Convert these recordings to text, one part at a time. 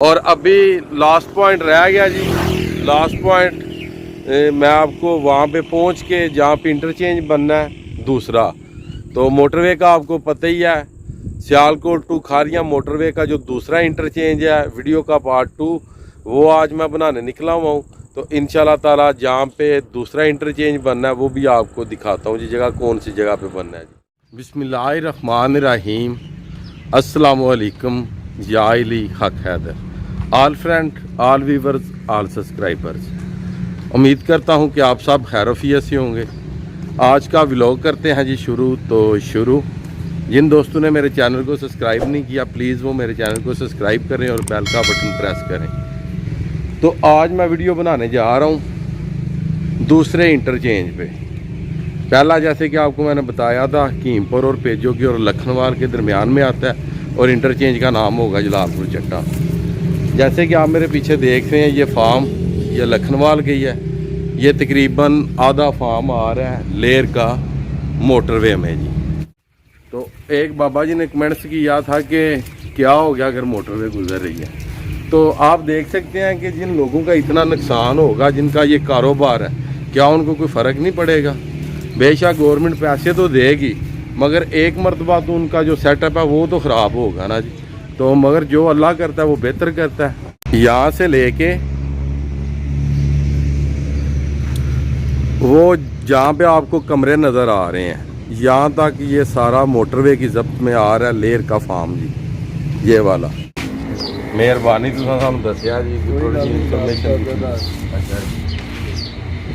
और अभी last point रह गया जी। लास्ट पॉइंट मैं आपको वहाँ पे पहुँच के जहाँ पे इंटरचेंज बनना है दूसरा, तो मोटरवे का आपको पता ही है, सियालकोट टू खारियां मोटरवे का जो दूसरा इंटरचेंज है, वीडियो का पार्ट 2 वो आज मैं बनाने निकला हुआ हूँ। तो इंशाल्लाह ताला जहाँ पे दूसरा इंटरचेंज बनना है वो भी आपको दिखाता हूँ जी, जगह कौन सी जगह पे बनना है जी। बिस्मिल्लाहिर्रहमानिर्रहीम, अस्सलामु अलैकुम या अली हक Haidar, all friend, all viewers, all subscribers. उम्मीद करता हूँ कि आप सब खैर-ओ-आफियत से होंगे। आज का व्लॉग करते हैं जी शुरू। तो शुरू, जिन दोस्तों ने मेरे चैनल को सब्सक्राइब नहीं किया प्लीज़ वो मेरे चैनल को सब्सक्राइब करें और बेल का बटन प्रेस करें। तो आज मैं वीडियो बनाने जा रहा हूँ दूसरे इंटरचेंज पे। पहला जैसे कि आपको मैंने बताया था हकीमपुर और पेजोगी और लखनवाल के दरमियान में आता है और इंटरचेंज का नाम होगा जलालपुर चट्टा। जैसे कि आप मेरे पीछे देख रहे हैं ये फार्म, ये लखनवाल की है। ये तकरीबन आधा फार्म आ रहा है लेर का मोटरवे में जी। तो एक बाबा जी ने कमेंट्स किया था कि क्या हो गया अगर मोटरवे गुजर रही है। तो आप देख सकते हैं कि जिन लोगों का इतना नुकसान होगा, जिनका ये कारोबार है, क्या उनको कोई फ़र्क नहीं पड़ेगा? बेशक गवर्नमेंट पैसे तो देगी मगर एक मरतबा तो उनका जो सेटअप है वो तो ख़राब होगा ना जी। तो मगर जो अल्लाह करता है वो बेहतर करता है। यहाँ से लेके वो जहाँ पे आपको कमरे नज़र आ रहे हैं यहाँ तक ये सारा मोटरवे की जब्त में आ रहा है लेर का फार्म जी, ये वाला। मेहरबानी तुसां सानू दस्सिया जी थोड़ी सी इंफॉर्मेशन। अच्छा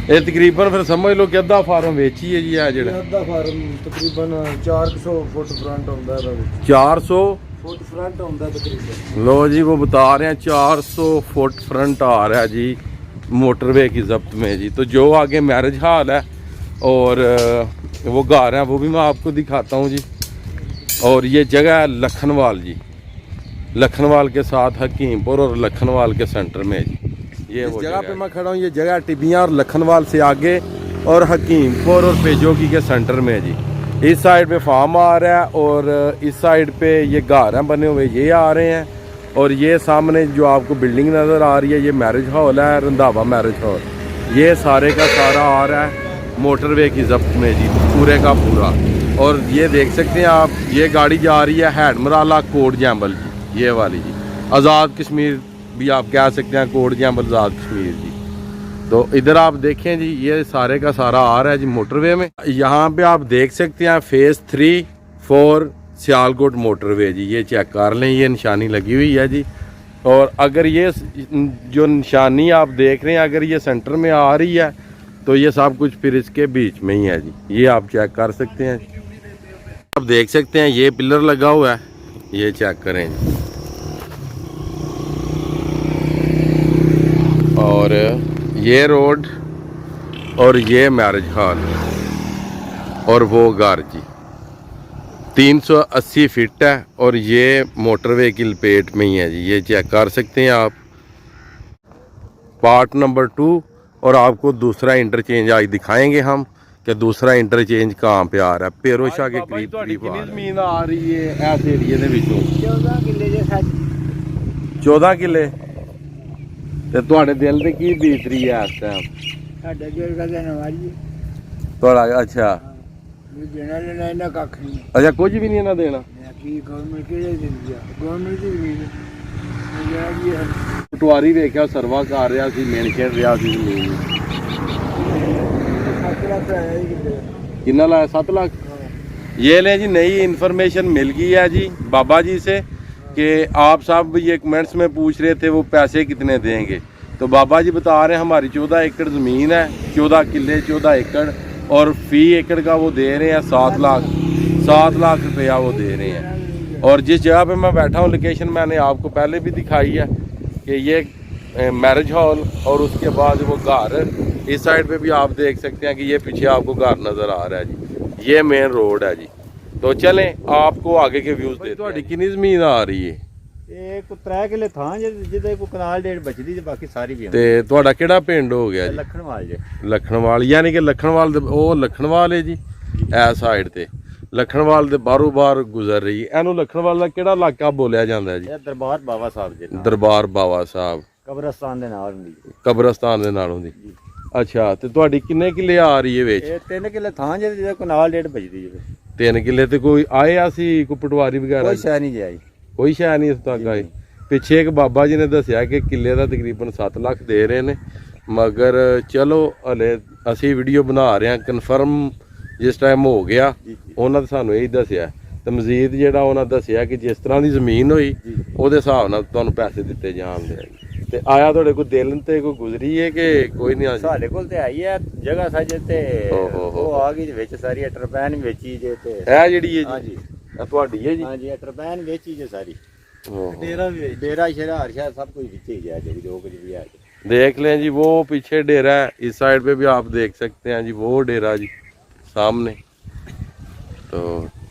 ये तकरीबन फिर समझ लो कि अद्धा फार्म वेची है जी। है जेड़ा अद्धा फार्म तकरीबन 400 फुट फ्रंट होंदा है, 400 फुट फ्रंट होंदा है तकरीबन। लो जी वो बता रहे हैं 400 फुट फ्रंट आ रहा है जी मोटरवे की जब्त में जी। तो जो आगे मैरिज हॉल है और वो घर है वो भी मैं आपको दिखाता हूँ जी। और ये जगह है लखनवाल जी, लखनवाल के साथ हकीमपुर और लखनवाल के सेंटर में जी। ये वो जगह पे मैं खड़ा हूँ, ये जगह टिबियाँ और लखनवाल से आगे और हकीमपुर और पेजोगी के सेंटर में जी। इस साइड पे फार्म आ रहा है और इस साइड पे ये घर हैं बने हुए, ये आ रहे हैं। और ये सामने जो आपको बिल्डिंग नज़र आ रही है ये मैरिज हॉल है, रंधावा मैरिज हॉल। ये सारे का सारा आ रहा है मोटरवे की जब्त में जी, पूरे का पूरा। और ये देख सकते हैं आप, ये गाड़ी जा रही है हैडमराला कोट जैम्बल जी, ये वाली जी। आज़ाद कश्मीर भी आप कह सकते हैं, कोट जैम्बल आज़ाद कश्मीर जी। तो इधर आप देखें जी ये सारे का सारा आ रहा है जी मोटरवे में। यहाँ पे आप देख सकते हैं फेज़ 3, 4 सियालकोट मोटरवे जी। ये चेक कर लें, ये निशानी लगी हुई है जी। और अगर ये जो निशानी आप देख रहे हैं अगर ये सेंटर में आ रही है तो ये सब कुछ फिर इसके बीच में ही है जी। ये आप चेक कर सकते हैं। आप देख सकते हैं ये पिलर लगा हुआ है, ये चेक करें। और ये रोड और ये मैरिज हॉल और वो घर जी 380 फीट है और ये मोटरवे की लपेट में ही है जी। ये चेक कर सकते हैं आप, पार्ट नंबर 2। और आपको दूसरा इंटरचेंज आज दिखाएंगे हम कि दूसरा इंटरचेंज कहाँ पे आ रहा है। पेरोशा के करीब ज़मीन आ रही है इस एरिए ਦੇ ਵਿੱਚੋਂ 14 किले जे 14 किले। ਤੇ ਤੁਹਾਡੇ ਦਿਲ ਤੇ ਕੀ ਬੀਤ ਰਹੀ ਹੈ ਇਸ ਟਾਈਮ? ਸਾਡਾ ਦਿਲ ਦਾ ਨਵਾਜੀ ਤੁਹਾਡਾ ਅੱਛਾ ਵੀ ਦੇਣਾ ਲੈਣਾ ਇਹਨਾਂ ਕੱਖ ਨਹੀਂ। ਅੱਛਾ ਕੁਝ ਵੀ ਨਹੀਂ ਇਹਨਾਂ ਦੇਣਾ। ਕੀ ਗਵਰਨਮੈਂਟ ਕਿਹੜੇ ਦਿੰਦੀ ਆ? ਗਵਰਨਮੈਂਟ ਦੀ ਜ਼ਮੀਨ ਜਿਹੜਾ ਵੀ ਹੈ ਪਟਵਾਰੀ ਵੇਖਿਆ ਸਰਵਾ ਕਰ ਰਿਹਾ ਸੀ, ਮੇਨ ਖੇਡ ਰਿਹਾ ਸੀ ਜ਼ਮੀਨ। 7 ਲੱਖ ਆਇਆ ਹੀ ਕਿਤੇ। कितना लाया? 7 लाख। ये ले जी, नई इन्फॉर्मेशन मिल गई है जी बाबा जी से कि आप साहब ये कमेंट्स में पूछ रहे थे वो पैसे कितने देंगे। तो बाबा जी बता रहे हैं हमारी 14 एकड़ ज़मीन है, 14 किले 14 एकड़, और फ़ी एकड़ का वो दे रहे हैं 7 लाख, 7 लाख रुपया वो दे रहे हैं। और जिस जगह पे मैं बैठा हूँ लोकेशन मैंने आपको पहले भी दिखाई है कि ये मैरिज हॉल और उसके बाद वो घर। इस साइड पे भी आप देख सकते हैं कि ये पीछे आपको घर नज़र आ रहा है जी, ये मेन रोड है जी। तो चलें आपको आगे के व्यूज़ देते हैं। कितनी ज़मीन आ रही है? ਇਹ ਕੋ 3 ਕਿਲੇ ਥਾਂ ਜਿਹਦੇ ਕੋ ਕਨਾਲ ਡੇਢ ਬਚਦੀ ਤੇ ਬਾਕੀ ਸਾਰੀ ਵੀ ਤੇ ਤੁਹਾਡਾ ਕਿਹੜਾ ਪਿੰਡ ਹੋ ਗਿਆ ਜੀ? ਲਖਣਵਾਲ ਜੇ। ਲਖਣਵਾਲ, ਯਾਨੀ ਕਿ ਲਖਣਵਾਲ ਉਹ ਲਖਣਵਾਲ ਹੈ ਜੀ ਇਹ ਸਾਈਡ ਤੇ। लखनवाल ਦੇ ਬਾਹਰੋਂ ਬਾਹਰ ਗੁਜ਼ਰ ਰਹੀ ਹੈ। ਇਹਨੂੰ ਲਖਣਵਾਲ ਦਾ ਕਿਹੜਾ ਇਲਾਕਾ ਬੋਲਿਆ ਜਾਂਦਾ ਜੀ? ਇਹ ਦਰਬਾਰ ਬਾਬਾ ਸਾਹਿਬ ਜੀ ਨਾਲ, ਦਰਬਾਰ ਬਾਵਾ ਸਾਹਿਬ ਕਬਰਸਤਾਨ ਦੇ ਨਾਲ ਹੁੰਦੀ ਜੀ। ਕਬਰਸਤਾਨ ਦੇ ਨਾਲ ਹੁੰਦੀ। ਅੱਛਾ, ਤੇ ਤੁਹਾਡੀ ਕਿੰਨੇ ਕਿੱਲੇ ਆ ਰਹੀ ਹੈ ਵਿੱਚ? ਇਹ 3 ਕਿੱਲੇ ਥਾਂ ਜਿਹਦੇ ਕੋ ਨਾਲ ਡੇਢ ਭਜਦੀ ਜੀ। 3 ਕਿੱਲੇ ਤੇ ਕੋਈ ਆਇਆ ਸੀ ਕੋਈ ਪਟਵਾਰੀ ਵਗੈਰਾ? ਕੋਈ ਸ਼ੈ ਨਹੀਂ ਜੀ ਆਈ। ਕੋਈ ਸ਼ੈ ਨਹੀਂ ਇਸ ਤੱਕ ਆਈ। ਪਿੱਛੇ ਇੱਕ ਬਾਬਾ ਜੀ ਨੇ ਦੱਸਿਆ ਕਿ ਕਿੱਲੇ ਦਾ ਤਕਰੀਬਨ 7 ਲੱਖ ਦੇ ਰਹੇ ਨੇ, ਮਗਰ ਚਲੋ ਹਲੇ ਅਸੀਂ ਵੀਡੀਓ ਬਣਾ ਰਹੇ ਹਾਂ, ਕਨਫਰਮ ਜਿਸ ਟਾਈਮ ਹੋ ਗਿਆ ਉਹਨਾਂ ਨੇ ਸਾਨੂੰ ਇਹੀ ਦੱਸਿਆ। ਤੇ ਮਜ਼ੀਦ ਜਿਹੜਾ ਉਹਨਾਂ ਦੱਸਿਆ ਕਿ ਜਿਸ ਤਰ੍ਹਾਂ ਦੀ ਜ਼ਮੀਨ ਹੋਈ ਉਹਦੇ ਹਿਸਾਬ ਨਾਲ ਤੁਹਾਨੂੰ ਪੈਸੇ ਦਿੱਤੇ ਜਾਣਗੇ। ਤੇ ਆਇਆ ਤੁਹਾਡੇ ਕੋਲ ਦਿਲ ਤੇ ਕੋਈ ਗੁਜ਼ਰੀ ਹੈ ਕਿ ਕੋਈ ਨਹੀਂ? ਸਾਡੇ ਕੋਲ ਤੇ ਆਈ ਹੈ ਜਗ੍ਹਾ ਸਾਜੇ ਤੇ ਉਹ ਆ ਗਈ ਵਿੱਚ ਸਾਰੀ ਟਰਪੈਨ ਵੇਚੀ ਜੇ ਤੇ ਇਹ ਜਿਹੜੀ ਹੈ ਜੀ? ਹਾਂਜੀ ਇਹ ਤੁਹਾਡੀ ਹੈ ਜੀ? ਹਾਂਜੀ ਇਹ ਟਰਪੈਨ ਵੇਚੀ ਜੇ ਸਾਰੀ। डेरा भी है। डेरा शेरा हरशा सब कुछ नीचे ही है जी, जो कुछ भी है। देख लें जी, वो पीछे डेरा है, इस साइड पे भी आप देख सकते हैं जी, वो डेरा जी सामने। तो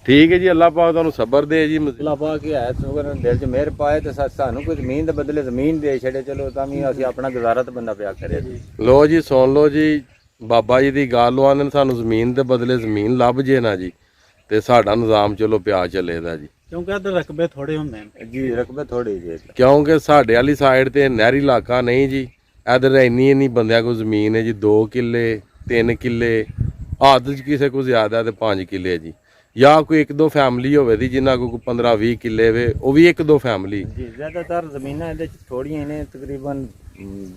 ठीक है जी, अल्लाह पाक तुहानू सबर दे जी। अल्लाह पाक की है सुगर दिल च मेहर पाए ते सानू कोई जमीन दे बदले जमीन दे छड़े, चलो तां भी असीं अपना गुजारा ते बंदा पिया करे जी। लो जी सुन लो जी, बाबा जी दी गल आने सानू जमीन दे बदले जमीन लभ जे ना जी, ते साडा निज़ाम चलो पिया चलेदा जी। क्योंकि इधर रकबे थोड़े होंगे हैं जी, रकबे थोड़े जी। क्योंकि साढ़े वाली साइड ते नहरी इलाका नहीं जी, इधर इन्नी बंदियां को जमीन है जी, 2 किले 3 किले, हद च किसी को ज्यादा तो 5 किले जी, या कोई 1-2 फैमिली होवे दी जिन्ना को 15-20 किले वे, वो भी 1-2 फैमिली जी। ज्यादातर जमीना इहदे च थोड़ियां ने, तकरीबन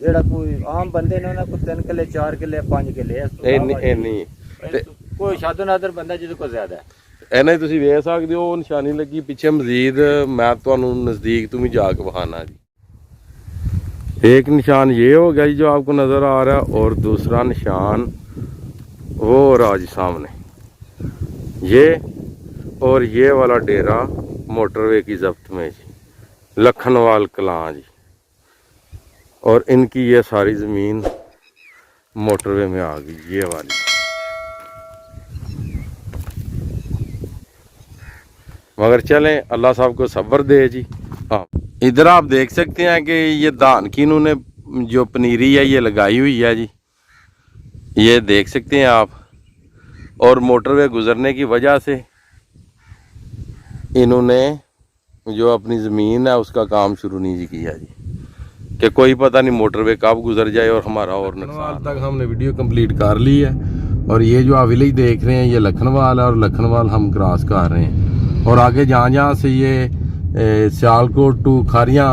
जेड़ा कोई आम बंदे ने उन्हां को 3 किले 4 किले 5 किले इन्नी कोई शादो नादर बंदा जिहदे को ज्यादा है। ਇਹਨਾਂ ਹੀ ਤੁਸੀਂ ਵੇਖ ਸਕਦੇ ਹੋ, ਉਹ ਨਿਸ਼ਾਨੀ ਲੱਗੀ ਪਿੱਛੇ। ਮਜ਼ੀਦ ਮੈਂ ਤੁਹਾਨੂੰ ਨਜ਼ਦੀਕ ਤੋਂ ਵੀ ਜਾ ਕੇ ਬਖਾਨਾ जी। एक निशान ये हो गया जी जो आपको नज़र आ रहा है, और दूसरा निशान वो रहा जी सामने ये, और ये वाला डेरा मोटरवे की जब्त में जी, लखनवाल कलां जी। और इनकी ये सारी ज़मीन मोटरवे में आ गई, ये वाली। मगर चलें, अल्लाह साहब को सब्र दे जी। हाँ, इधर आप देख सकते हैं कि ये धान की इन्होंने जो पनीरी है ये लगाई हुई है जी, ये देख सकते हैं आप। और मोटरवे गुजरने की वजह से इन्होंने जो अपनी ज़मीन है उसका काम शुरू नहीं जी किया जी, कि कोई पता नहीं मोटरवे कब गुजर जाए और हमारा और नुकसान। तक हमने वीडियो कंप्लीट कर ली है, और ये जो आप विलेज देख रहे हैं ये लखनवाल है, और लखनवाल हम क्रॉस कर रहे हैं। और आगे जहाँ से ये सियालकोट टू खारियाँ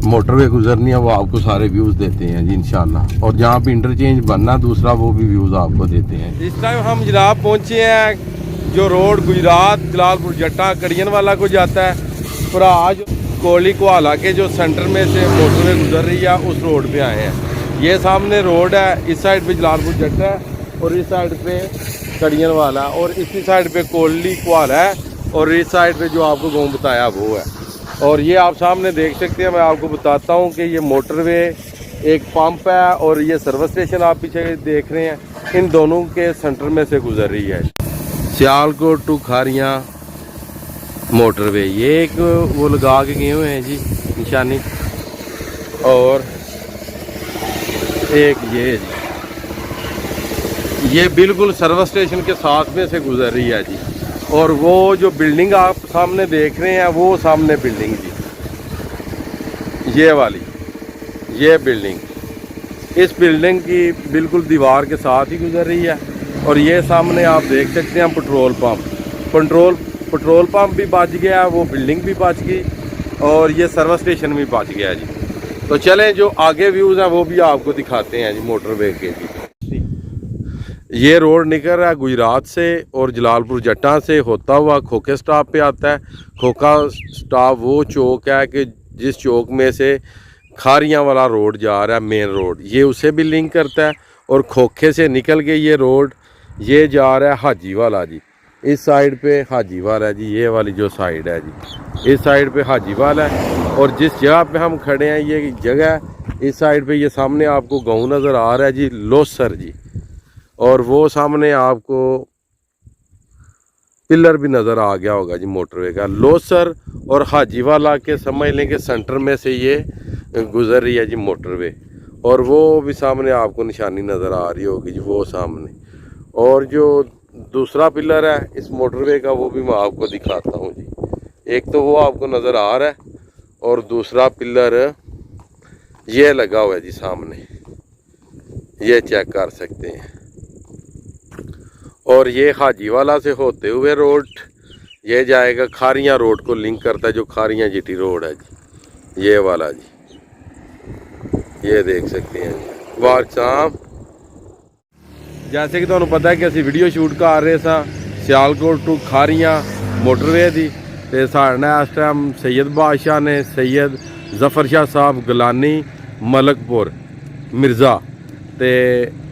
मोटरवे गुजरनी है वो आपको सारे व्यूज़ देते हैं जी इंशाल्लाह। और जहाँ पे इंटरचेंज बनना दूसरा, वो भी व्यूज़ आपको देते हैं। इस टाइम हम जनाब पहुँचे हैं जो रोड गुजरात जलालपुर जट्टा कड़ियन वाला को जाता है, फराज कोहली कोहाला के जो सेंटर में से मोटरवे गुजर रही है उस रोड पे आए हैं। ये सामने रोड है, इस साइड पे जलालपुर जट्टा है और इस साइड पे कड़ियन वाला, और इसी साइड पे कोहली कोहाला है, और इस साइड पे जो आपको गाँव बताया वो है। और ये आप सामने देख सकते हैं, मैं आपको बताता हूँ कि ये मोटरवे एक पंप है और ये सर्विस स्टेशन आप पीछे देख रहे हैं, इन दोनों के सेंटर में से गुजर रही है। सियालकोट टू खारियाँ मोटरवे, ये एक वो लगा के गए हुए हैं जी निशानी, और एक ये बिल्कुल सर्विस स्टेशन के साथ में से गुजर रही है जी। और वो जो बिल्डिंग आप सामने देख रहे हैं वो सामने बिल्डिंग जी, ये वाली ये बिल्डिंग, इस बिल्डिंग की बिल्कुल दीवार के साथ ही गुजर रही है। और ये सामने आप देख सकते हैं पेट्रोल पंप, पेट्रोल पंप भी बच गया, वो बिल्डिंग भी बच गई, और ये सर्विस स्टेशन भी बच गया जी। तो चलें जो आगे व्यूज़ हैं वो भी आपको दिखाते हैं जी मोटरवे के जी। ये रोड निकल रहा है गुजरात से और जलालपुर जट्टा से होता हुआ खोखे स्टॉप पे आता है। खोखा स्टॉप वो चौक है कि जिस चौक में से खारियाँ वाला रोड जा रहा है, मेन रोड, ये उसे भी लिंक करता है। और खोखे से निकल के ये रोड ये जा रहा है हाजी वाला जी, इस साइड पे हाजी वाला है जी, ये वाली जो साइड है जी, इस साइड पे हाजी वाला है। और जिस जगह पे हम खड़े हैं ये जगह, इस साइड पे ये सामने आपको गाँव नज़र आ रहा है जी, लोसर जी। और वो सामने आपको पिलर भी नज़र आ गया होगा जी मोटरवे का। लोसर और हाजी वाला के समझ लें कि सेंटर में से ये गुज़र रही है जी मोटरवे। और वो भी सामने आपको निशानी नज़र आ रही होगी जी, वो सामने। और जो दूसरा पिलर है इस मोटरवे का, वो भी मैं आपको दिखाता हूँ जी। एक तो वो आपको नज़र आ रहा है और दूसरा पिलर ये लगा हुआ है जी सामने, ये चेक कर सकते हैं। और ये हाजीवाला से होते हुए रोड ये जाएगा खारियां रोड को लिंक करता है, जो खारियां जीटी रोड है जी, ये वाला जी, ये देख सकते हैं जी। वाह साहब, जैसे कि तुहानू पता है कि असी वीडियो शूट कर रहे सा सियालकोट टू खारियां मोटरवे दी, ते साढ़े नाल इस टाइम सैयद बादशाह ने, सैयद जफर शाह साहब गलानी मलकपुर मिर्ज़ा, ते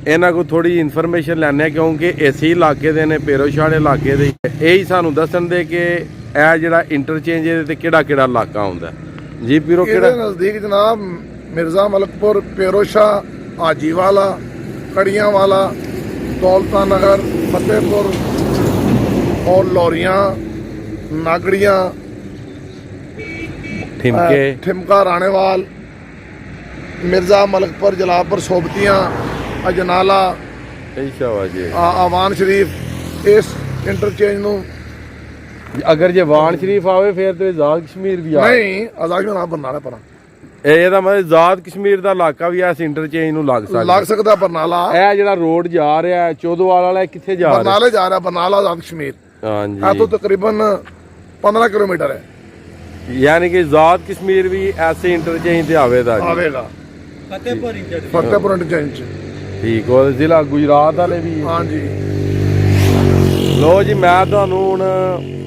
इन्हां को थोड़ी इन्फॉर्मेशन लैने क्योंकि इसी इलाके दे ने, पेरोशाह इलाके दे। यही सानू दसन दे कि यह जिहड़ा इंटरचेंज इहदे ते किहड़ा इलाका आउंदा जी पीरो? किहड़ा नज़दीक जनाब मिर्ज़ा मलकपुर, पेरोशाह, हाजीवाला, कड़ियाँ वाला, दौलता नगर, फतेहपुर और लौरियाँ, नागड़ियाँ, ठिमका, राणेवाल, मिर्ज़ा मलकपुर, जलालपुर, सोबतियाँ, अजनाला, आवान शरीफ। इस इंटरचेंज नू अगर जे वान शरीफ आवे फिर तो आज़ाद कश्मीर भी आवे नहीं, आज़ाद कश्मीर बरनाला पर ਇਹਦਾ ਮਤਲਬ ਆਜ਼ਾਦ ਕਸ਼ਮੀਰ ਦਾ ਇਲਾਕਾ ਵੀ ਇਸ ਇੰਟਰਚੇਂਜ ਨੂੰ ਲੱਗ ਸਕਦਾ। ਬਰਨਾਲਾ ਇਹ ਜਿਹੜਾ ਰੋਡ ਜਾ ਰਿਹਾ ਹੈ ਚੋਦੋਵਾਲ ਵਾਲਾ, ਕਿੱਥੇ ਜਾ ਰਿਹਾ? ਬਰਨਾਲੇ ਜਾ ਰਿਹਾ, ਬਰਨਾਲਾ ਆਜ਼ਾਦ ਕਸ਼ਮੀਰ। ਹਾਂਜੀ, ਇਹ ਤੋਂ ਤਕਰੀਬਨ 15 ਕਿਲੋਮੀਟਰ ਹੈ। ਯਾਨੀ ਕਿ ਆਜ਼ਾਦ ਕਸ਼ਮੀਰ ਵੀ ਐਸੇ ਇੰਟਰਚੇਂਜ ਤੇ ਆਵੇਗਾ। ਫਤਿਹਪੁਰ ਇੰਟਰਚੇਂਜ ਠੀਕ, ਉਹ ਜ਼ਿਲ੍ਹਾ ਗੁਜਰਾਤ ਵਾਲੇ ਵੀ। ਹਾਂਜੀ, ਲੋ ਜੀ ਮੈਂ ਤੁਹਾਨੂੰ ਹੁਣ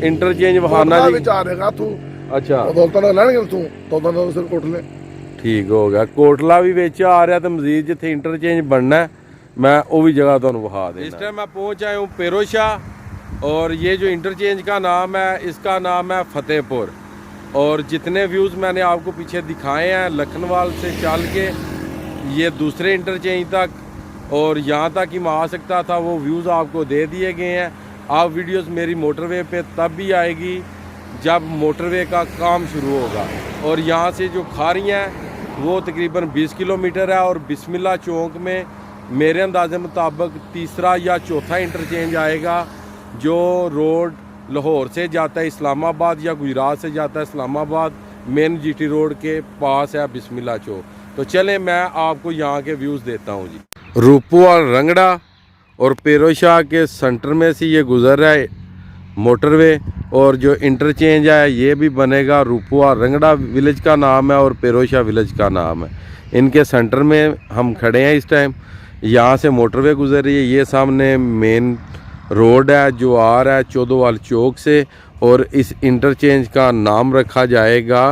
ਇੰਟਰਚੇਂਜ ਵਿਖਾਣਾ ਜੀ। ਵਿੱਚ ਆ ਰਿਹਾ ਤੂੰ, ਅੱਛਾ ਦੌਲਤਾਂ ਨਾਲ ਲੈਣਗੇ ਤੂੰ, ਦੌਲਤਾਂ ਨਾਲ ਸਿਰ ਕੋਟਲੇ। ठीक हो गया, कोटला भी बेच आ रहा, तो मजीद जिथे इंटरचेंज बनना है मैं वो भी जगह तुहानू विखा देना। इस टाइम मैं पहुंच आया हूँ पेरोशाह, और ये जो इंटरचेंज का नाम है इसका नाम है फतेहपुर। और जितने व्यूज़ मैंने आपको पीछे दिखाए हैं लखनवाल से चल के ये दूसरे इंटरचेंज तक और यहाँ तक ही मैं आ सकता था, वो व्यूज़ आपको दे दिए गए हैं। आप वीडियोस मेरी मोटरवे पे तब भी आएगी जब मोटरवे का काम शुरू होगा। और यहाँ से जो खारियाँ हैं वो तकरीबन 20 किलोमीटर है, और बिस्मिल्लाह चौक में मेरे अंदाजे मुताबिक तीसरा या चौथा इंटरचेंज आएगा, जो रोड लाहौर से जाता है इस्लामाबाद या गुजरात से जाता है इस्लामाबाद, मेन जीटी रोड के पास है बिस्मिल्लाह चौक। तो चलें मैं आपको यहाँ के व्यूज़ देता हूँ जी। रूपू और रंगड़ा और पेरोशाह के सेंटर में से ये गुजर रहा है मोटरवे, और जो इंटरचेंज है ये भी बनेगा। रूपुआ रंगड़ा विलेज का नाम है और पेरोशाह विलेज का नाम है। इनके सेंटर में हम खड़े हैं इस टाइम। यहाँ से मोटरवे गुजर रही है, ये सामने मेन रोड है जो आ रहा है चौदोवाल चौक से, और इस इंटरचेंज का नाम रखा जाएगा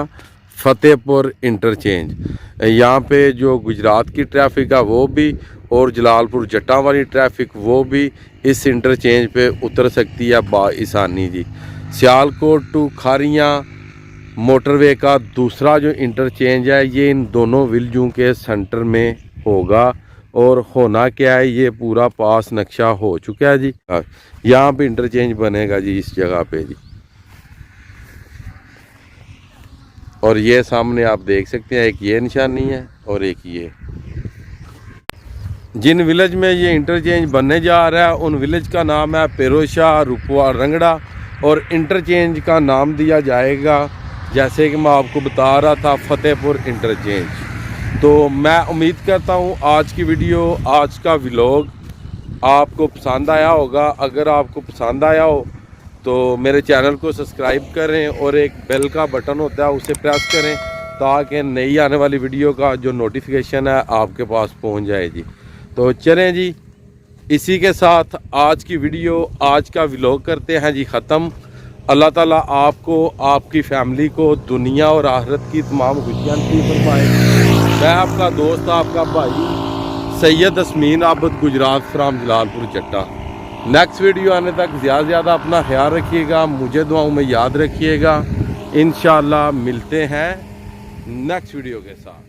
फतेहपुर इंटरचेंज। यहाँ पे जो गुजरात की ट्रैफिक है वो भी, और जलालपुर जट्टा वाली ट्रैफिक वो भी इस इंटरचेंज पे उतर सकती है बाआसानी जी। सियालकोट टू खारियां मोटरवे का दूसरा जो इंटरचेंज है ये इन दोनों विलेजों के सेंटर में होगा। और होना क्या है, ये पूरा पास नक्शा हो चुका है जी। यहाँ पे इंटरचेंज बनेगा जी इस जगह पे जी। और ये सामने आप देख सकते हैं, एक ये निशानी है और एक ये। जिन विलेज में ये इंटरचेंज बनने जा रहा है उन विलेज का नाम है पेरोशाह, रूपुआ, रंगड़ा, और इंटरचेंज का नाम दिया जाएगा जैसे कि मैं आपको बता रहा था फतेहपुर इंटरचेंज। तो मैं उम्मीद करता हूँ आज की वीडियो, आज का व्लॉग आपको पसंद आया होगा। अगर आपको पसंद आया हो तो मेरे चैनल को सब्सक्राइब करें, और एक बेल का बटन होता है उसे प्रेस करें ताकि नई आने वाली वीडियो का जो नोटिफिकेशन है आपके पास पहुँच जाए जी। तो चलें जी, इसी के साथ आज की वीडियो, आज का व्लॉग करते हैं जी ख़त्म। अल्लाह ताला आपको, आपकी फैमिली को दुनिया और आखिरत की तमाम खुशियाँ नसीब फरमाए। मैं आपका दोस्त, आपका भाई सैयद असमीन आबद, गुजरात फ्राम जलालपुर जट्टा। नेक्स्ट वीडियो आने तक ज़्यादा अपना ख्याल रखिएगा, मुझे दुआओं में याद रखिएगा। इंशाअल्लाह मिलते हैं नेक्स्ट वीडियो के साथ।